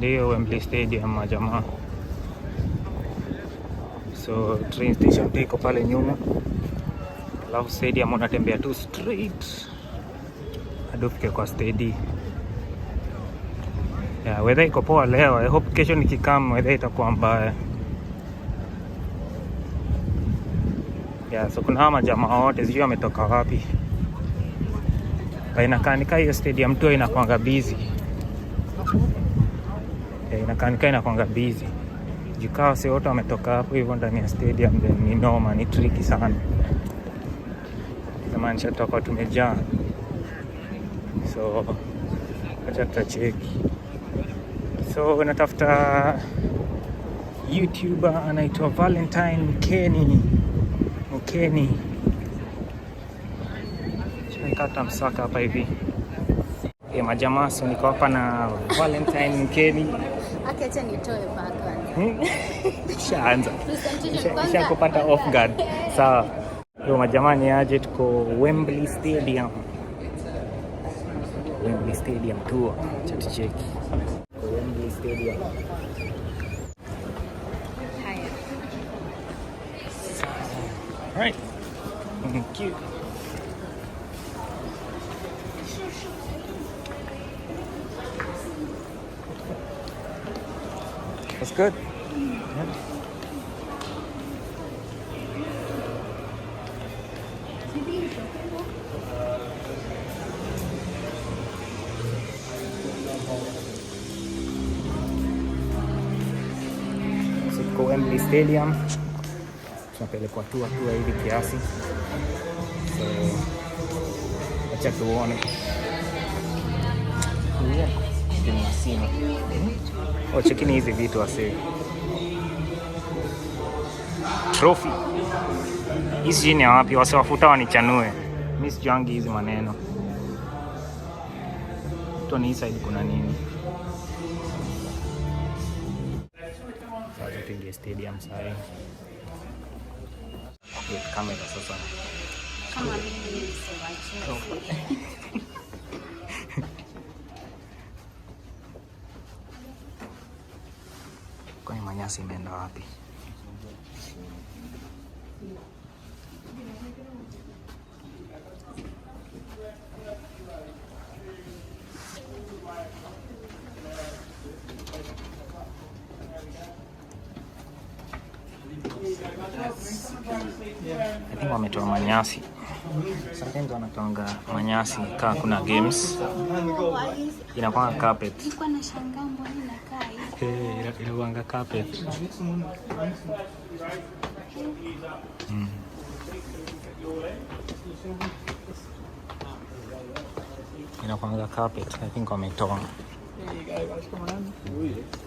ndio Wembley Stadium majamaa. So train station iko pale nyuma, alafu stadium unatembea tu straight hadi ufike kwa stadium. Yeah, weather iko poa leo. I hope kesho nikikam weather itakuwa mbaya. Yeah, so kuna hama jamaa wote sijui wametoka wapi. Inakanika hiyo stadium tu inakuanga busy. Inakanika inakuanga busy. Jikao si wote wametoka hapo hivyo ndani ya stadium, then ni noma, ni tricky sana. Zamani tutakuwa tumejaa. So acha tutacheki. So natafuta YouTuber anaitwa Valentine Mkeni. Nimekata msaka hapa hivi. Majamaa, so niko hapa na Valentine Mkeni. Acha nitoe baka. Shaanza. Kisha kupata off guard. Sawa. Yo majamaa, ni aje, tuko Wembley Stadium. Wembley Stadium tour. Acha tucheki. Wembley Stadium. Haya. Right. Thank you. That's good. Yeah. So Wembley Stadium. Tunapelekwa hatua hivi kiasi. So acha tuone. Yeah. Tunasema. Chekini hizi vitu wase. Trophy. Hizi ni wapi? Wase wafuta wanichanue. Mimi sijuangi hizi maneno. Toni hii side kuna nini? Sasa tuingie stadium sasa. Get kamera sasa. Kama mimi nisewaje. Kwa manyasi imeenda wapi? I think wametoa manyasi. Sometimes wanatoanga manyasi kaa kuna games. Inakuwa carpet. Nilikuwa nashangaa mbona inakaa hivi. Inakuwa carpet. Inakuwa carpet. I think wametoa. There you go, guys, come on in.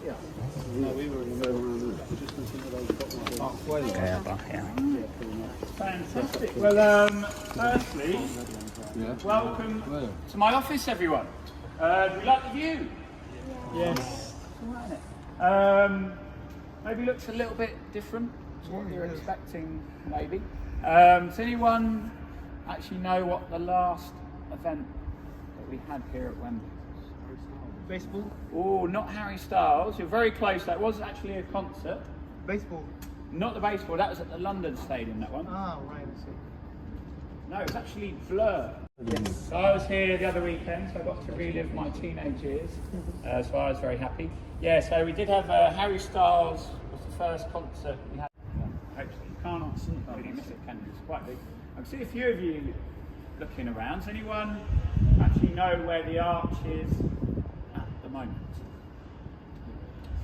Yeah. No, we were around just looking at those halfway. Yeah. Fantastic. Well, firstly, welcome to my office, everyone. Do we like the view? Yes. Maybe looks a little bit different to what you're expecting, maybe. Does anyone actually know what the last event that we had here at Wembley? Baseball? Oh, not Harry Styles. You're very close. That was actually a concert. Baseball? Not the baseball. That was at the London Stadium, that one. Ah, right, I see. No, it's actually Blur. So I was here the other weekend, so I got to relive my teenage years. So I was very happy. Yeah, so we did have Harry Styles was the first concert we had. Hopefully, you can't really miss it, can you? It's quite big. I can see a few of you looking around. Does anyone actually know where the arch is at the moment?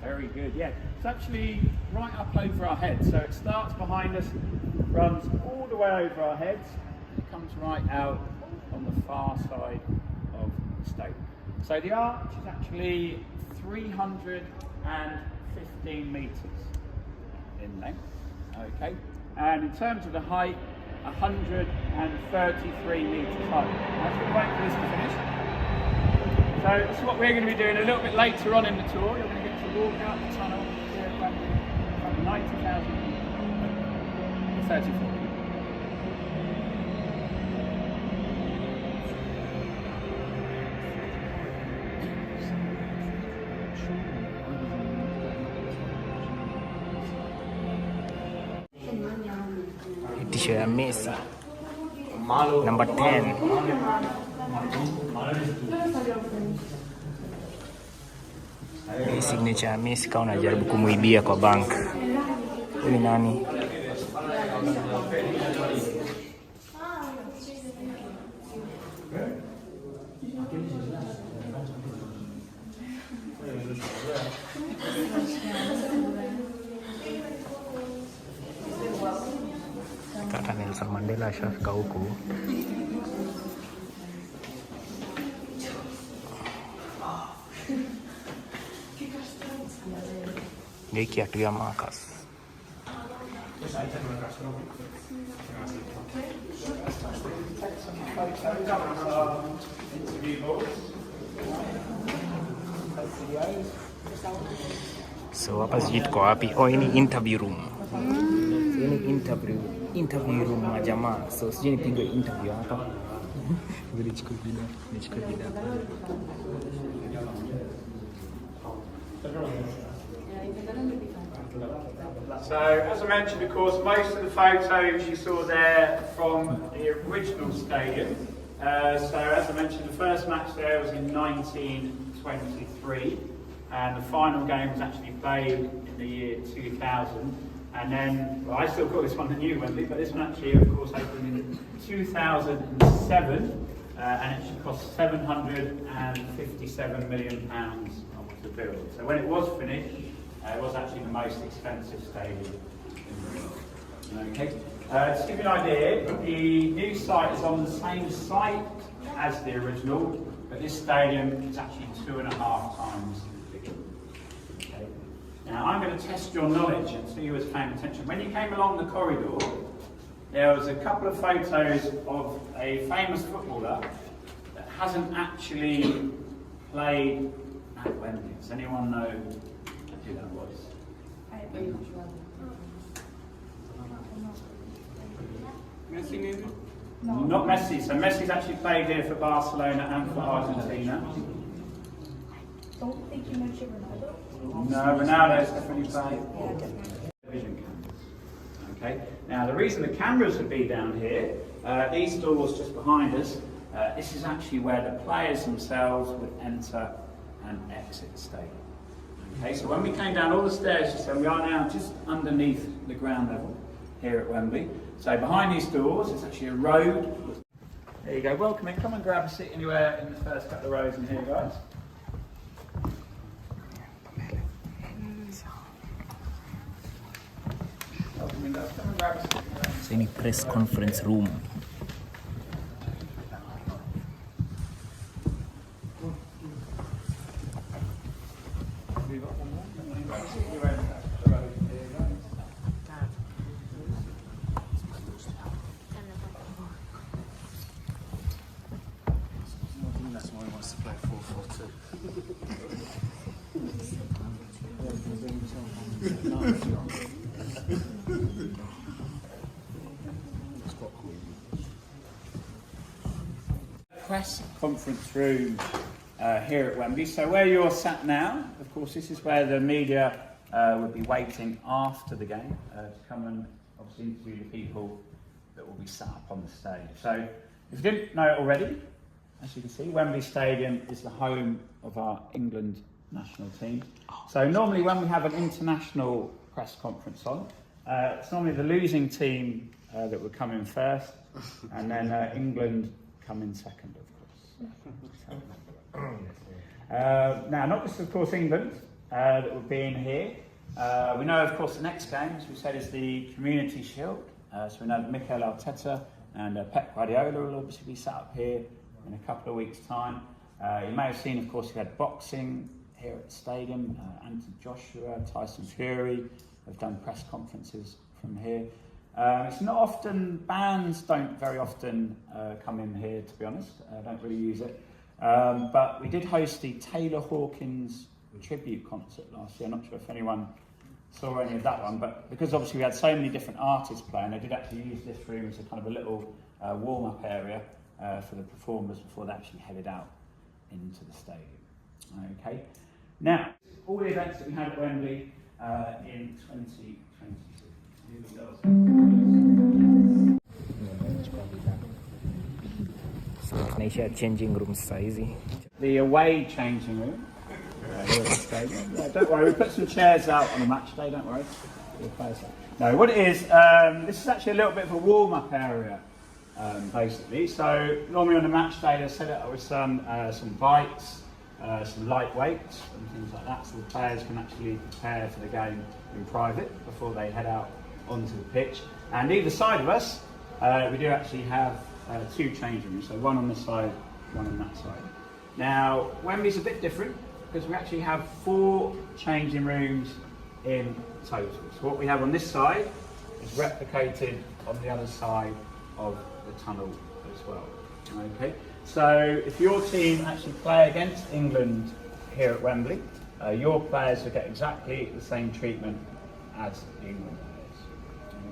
Very good, yeah. It's actually right up over our heads. So it starts behind us, runs all the way over our heads, and it comes right out on the far side of the stadium. So the arch is actually 315 metres in length, okay? And in terms of the height, 133 metres high. That's what we're waiting for this to finish. So this is what we're going to be doing a little bit later on in the tour. You're going to get to walk out the tunnel here at Wembley from 90,000 people. 34 people. signature ya Messi number 10. Hii signature ya Messi kama unajaribu kumuibia kwa bank. Huyu ni nani? Kata Nelson Mandela ashafika huku. Ndio kiatu ya Marcus. So hapa sijui tuko wapi? Oh, hii ni interview room. Hii ni interview room ya jamaa. So sijui nipige interview hapa. Nichukue video. So, as I mentioned, of course, most of the photos you saw there from the original stadium. So, as I mentioned, the first match there was in 1923, and the final game was actually played in the year 2000. And then, well, I still call this one the new Wembley, but this one actually, of course, opened in 2007, and it should cost £757 million to build. So, when it was finished, it was actually the most expensive stadium in the world. Okay. To give you an idea, the new site is on the same site as the original, but this stadium is actually 2.5 times bigger. Okay. Now I'm going to test your knowledge and see who was paying attention. When you came along the corridor, there was a couple of photos of a famous footballer that hasn't actually played at Wembley. Does anyone know who that was? Messi maybe? No. Not Messi. So Messi's actually played here for Barcelona and for Argentina. Don't think you mentioned Ronaldo. No, Ronaldo's definitely played. Television cameras. Okay. Now the reason the cameras would be down here, these doors just behind us, this is actually where the players themselves would enter and exit the stadium. Okay, so when we came down all the stairs, so we are now just underneath the ground level here at Wembley. So behind these doors, it's actually a road. There you go. Welcome in. Come and grab a seat anywhere in the first couple of rows in here, guys. Welcome in, guys. Come and grab a seat. So any press conference room. That's why he wants to play 4-4-2. Press conference room here at Wembley. So where you're sat now, of course, this is where the media would be waiting after the game to come and obviously interview the people that will be sat up on the stage. So if you didn't know it already, as you can see, Wembley Stadium is the home of our England national team. So normally when we have an international press conference on, it's normally the losing team that would come in first, and then England come in second, of course. Now, not just, of course, England that would be in here. We know, of course, the next game, as we said, is the Community Shield. So we know that Mikel Arteta and Pep Guardiola will obviously be sat up here in a couple of weeks' time. You may have seen, of course, we had boxing here at the stadium. Anthony Joshua, Tyson Fury have done press conferences from here. It's not often, bands don't very often come in here, to be honest. Don't really use it. But we did host the Taylor Hawkins tribute concert last year. I'm not sure if anyone saw any of that one, but because obviously we had so many different artists playing, they did actually use this room as a kind of a little warm-up area for the performers before they actually headed out into the stadium. Okay. Now, all the events that we had at Wembley in 2022. Tunaisha changing rooms saizi. The away changing room. Here at the stadium. Yeah, don't worry, we put some chairs out on a match day, don't worry. No, what it is, this is actually a little bit of a warm-up area, basically. So normally on a match day they set it up with some bikes, some light weights and things like that, so the players can actually prepare for the game in private before they head out onto the pitch. And either side of us, we do actually have 2 changing rooms, so one on this side, one on that side. Now, Wembley's a bit different because we actually have 4 changing rooms in total. So what we have on this side is replicated on the other side of the tunnel as well. Okay. So if your team actually play against England here at Wembley, your players will get exactly the same treatment as the England players.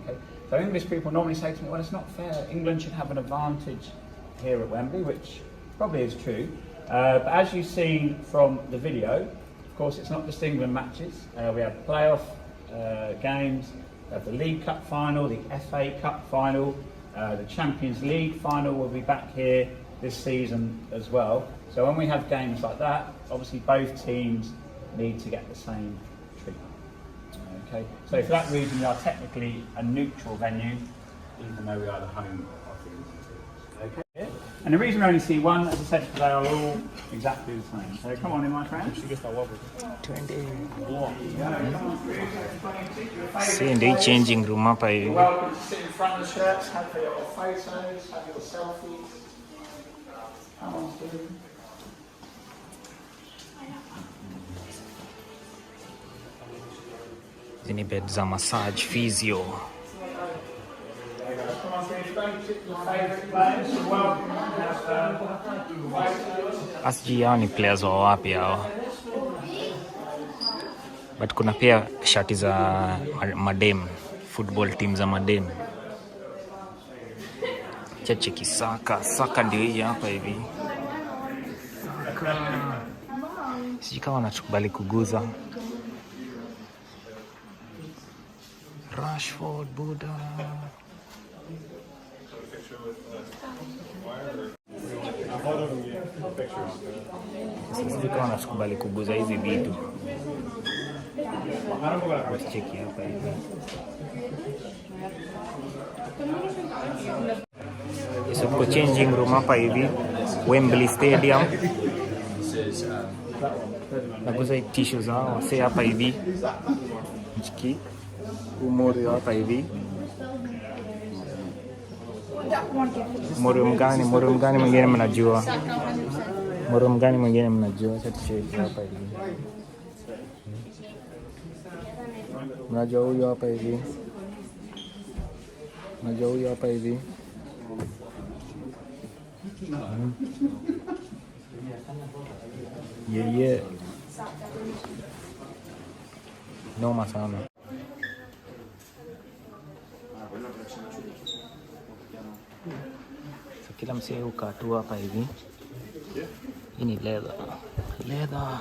Okay. So English people normally say to me, well, it's not fair. England should have an advantage here at Wembley, which probably is true. But as you've seen from the video, of course, it's not just England matches. We have playoff games, we have the League Cup final, the FA Cup final, the Champions League final will be back here this season as well. So when we have games like that, obviously both teams need to get the same treatment. Okay. So for that reason, we are technically a neutral venue, even though we are the home of the England. Okay. And the reason we only see one, as I said, because they are all exactly the same. So come on in, my friends. 20. See, they changing room hapa hivi. You're welcome to sit in front of the shirts, have your photos, have your selfies. Come on, Steve. Hizi ni bed za massage, physio. Asiji hao ni players wa wapi hao. But kuna pia shati za madem, football team za madem. Cheki Saka ndio hii hapa hivi. Siji kama wanachukubali kuguza. Rashford, Buddha. Sisi kama wanachukubali kuguza hizi vitu. Cheki hapa hivi. So tuko changing room hapa hivi, Wembley Stadium. Naguza tissues hao wase hapa hivi. Chiki umori hapa hivi. Moro mgani mwingine mnajua? Moro mgani mwingine mnajua? Sasa tucheki hapa hivi. Mnajua huyu hapa hivi? Mnajua huyu hapa hivi? Yeah. Noma sana. So kila msee ukatua hapa hivi. Hii ni leather.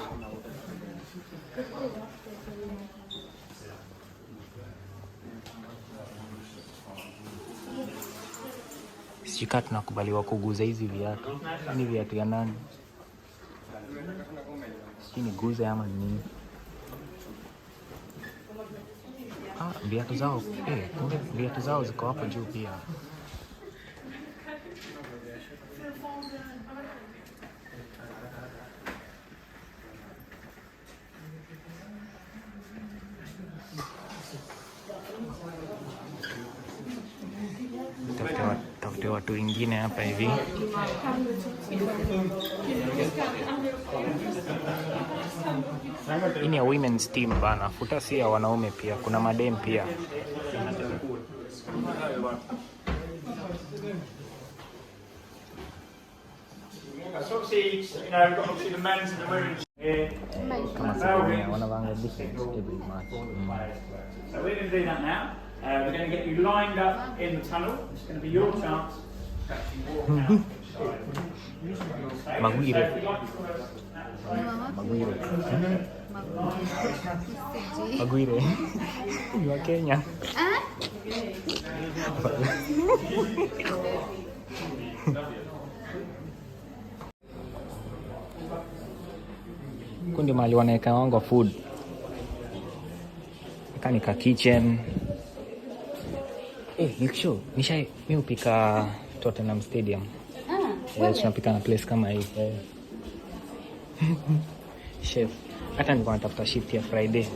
Sika tunakubaliwa kuguza hizi viatu. Ni viatu ya nani? Sisi ni guza ama nini? Viatu zao. Kumbe viatu zao ziko hapo juu pia. Tafute watu wengine hapa hivi. Hii ni ya women's team bana. Futa si ya wanaume pia. Kuna madem pia. So obviously, you know, we've got obviously the men's and the women's here. Wanavanga different every match. So we're going to do that now. We're going to get you lined up in the tunnel. It's going to be your chance to actually walk out each side. Maguire. You are Kenya. Kundi mahali wanaeka wango food. Kanika kitchen. Show. Mimi upika Tottenham Stadium. Tunapika na place kama hii. Chef. Hata nilikuwa natafuta shift ya Friday.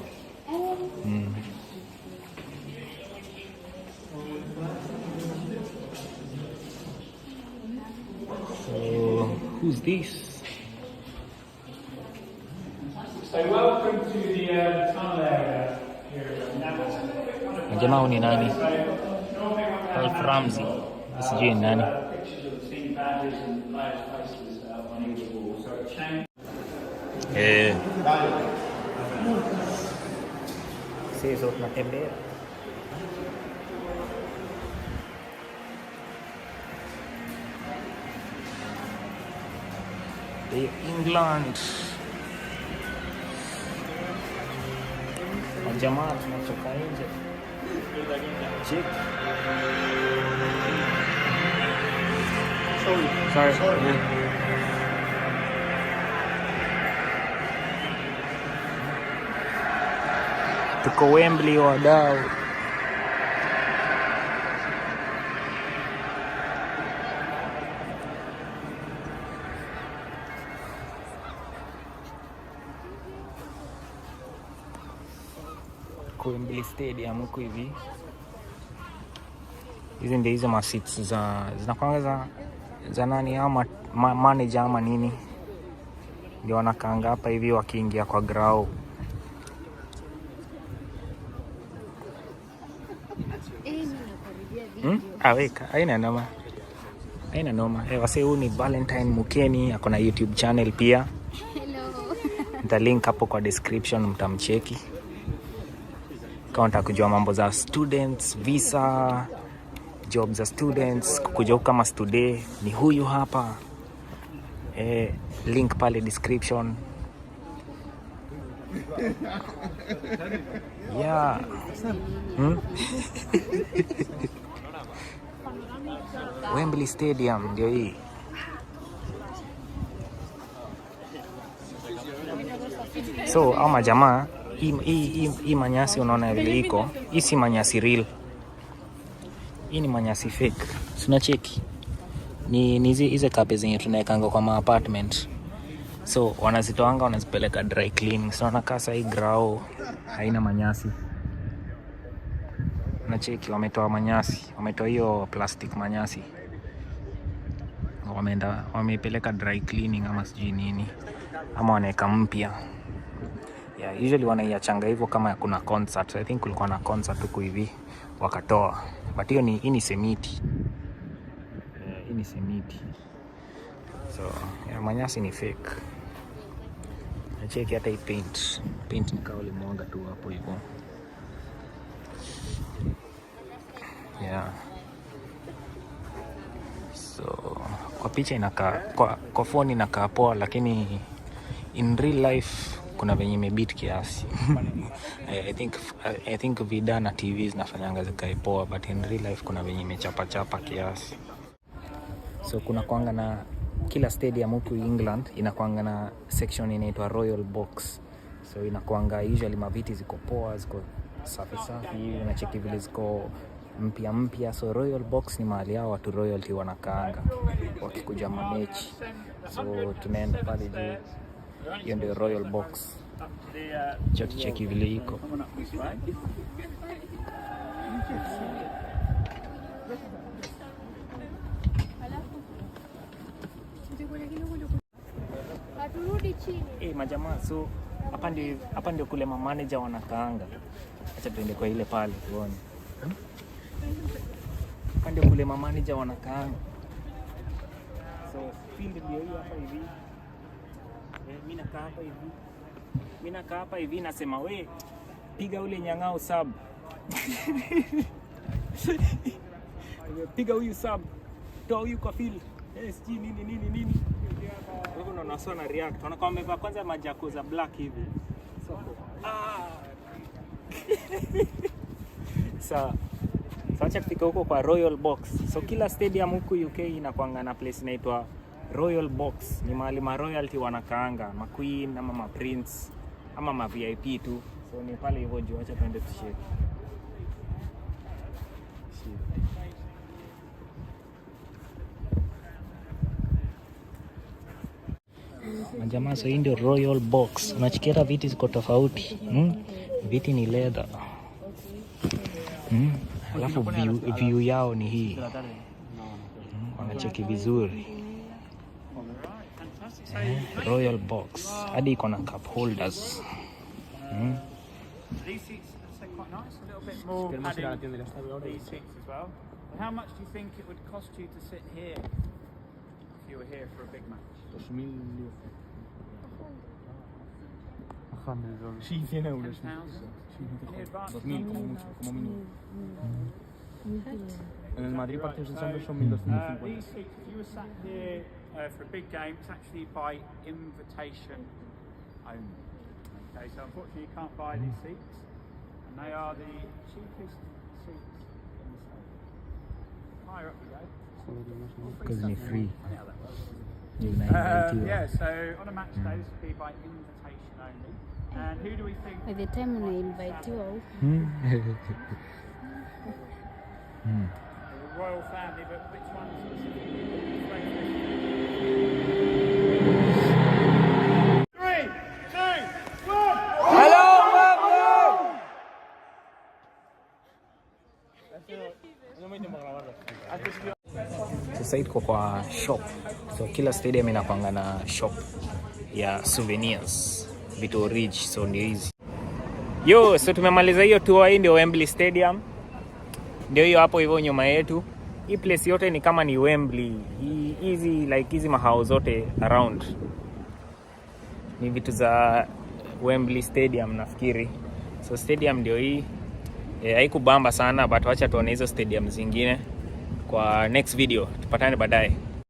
So, who's this? So welcome to the tunnel area here in Navas. Jamaa ni nani? Ralph Ramsey. Sijui ni nani. Pictures of the team badges and players' faces on each wall. So it changed. Sisi tunatembea. England. Jamaa tunatoka nje. Check. Sorry. Yeah. Tuko Wembley wadau. Wembley Stadium huko hivi. Hizi ndio hizo seats zinakwanga za nani ama manager ama nini. Ndio wanakaanga hapa hivi wakiingia kwa ground. Aweka, haina noma. Wase huu ni Valentine Mukeni, akona YouTube channel pia. Hello. Nitalink hapo kwa description, mtamcheki. Kama unataka kujua mambo za students, visa, job za students, kukuja huko kama student, ni huyu hapa. Link pale description. Yeah. Wembley Stadium ndio hii. So, ama jamaa, hii manyasi unaona vile iko. Hii si manyasi real. Hii ni manyasi fake. Sina cheki. Ni hizo kape zenye tunaekanga kwa apartment. So, wanazitoanga wanazipeleka dry cleaning. So, wanakaa saa hii grau haina manyasi. Na cheki wametoa manyasi, wametoa hiyo plastic manyasi. Wameipeleka dry cleaning ama sijui nini. Ama wanaeka mpya. Yeah, usually wanaiachanga hivyo kama kuna concert. I think kulikuwa na concert huko hivi wakatoa. But hii ni semiti. Hii ni semiti. So, yeah, manyasi ni fake. Na cheki hata hii paint. Paint ni kauli mwanga tu hapo hivyo. Yeah. So, kwa picha inakaa, kwa phone inakaa poa, lakini in real life kuna venye imebit kiasi. I think vida na TV zinafanyanga zikae poa, but in real life kuna venye imechapa kiasi. So kuna kuanga na kila stadium huku England inakuanga na section inaitwa Royal Box. So inakuanga usually maviti ziko poa, ziko safi, unacheki vile ziko mpya. So Royal Box ni mahali hao watu royalty wanakaanga wakikuja mamechi. So tunaenda pale juu. Hiyo ndio Royal Box. Cheki vile iko. Majamaa, so hapa ndio kule manager wanakaanga. Acha tuende kwa ile pale tuone. Hapa ndio kule manager wanakaanga. So field ndio hiyo hapa hivi. Mimi nakaa hapa hivi nasema we piga ule nyang'ao sub. Piga huyu sub. Toa huyu kwa field. Nini. Wewe unaona sio na react. Wanakuwa wamevaa kwanza majako za black hivi. So So acha kufika huko kwa Royal Box. So kila stadium huku UK inakuanga na place inaitwa Royal Box ni mahali ma royalty wanakaanga, ma queen ama ma prince ama ma VIP tu. So ni pale hivyo juu, acha tuende tushike. Majamaa, so hii ndio Royal Box. Unachikia viti ziko tofauti. Viti ni leather. Alafu view yao ni hii. Wanacheki vizuri. Royal Box. Hadi iko na cup holders. These seats are quite nice, a little bit more padding these seats as well. How much do you think it would cost you to sit here if you were here for a big match? Sí, tiene euros. En el Madrid partidos de Champions son 1250. These seats, if you were sat here for a big game, it's actually by invitation only. Okay, so unfortunately you can't buy these seats, and they are the cheapest seats in the stadium. Higher up we go. Because they're free. Yeah, so on a match day this would be by invitation only. And who do we think? By the time when I invite you all. The royal family, but which one specifically? 3, 2, 1. Hello, Wembley! Sasa iko kwa shop. So kila stadium inapanga na shop ya souvenirs, vitu rich, so ndio hizi. Yo, so tumemaliza hiyo tour. Hii ndio Wembley Stadium. Ndio hiyo hapo hivyo nyuma yetu. Hii place yote ni kama ni Wembley. Hizi mahao zote around ni vitu za Wembley Stadium nafikiri. So stadium ndio hii. Haikubamba sana, but wacha tuone hizo stadium zingine kwa next video. Tupatane baadaye.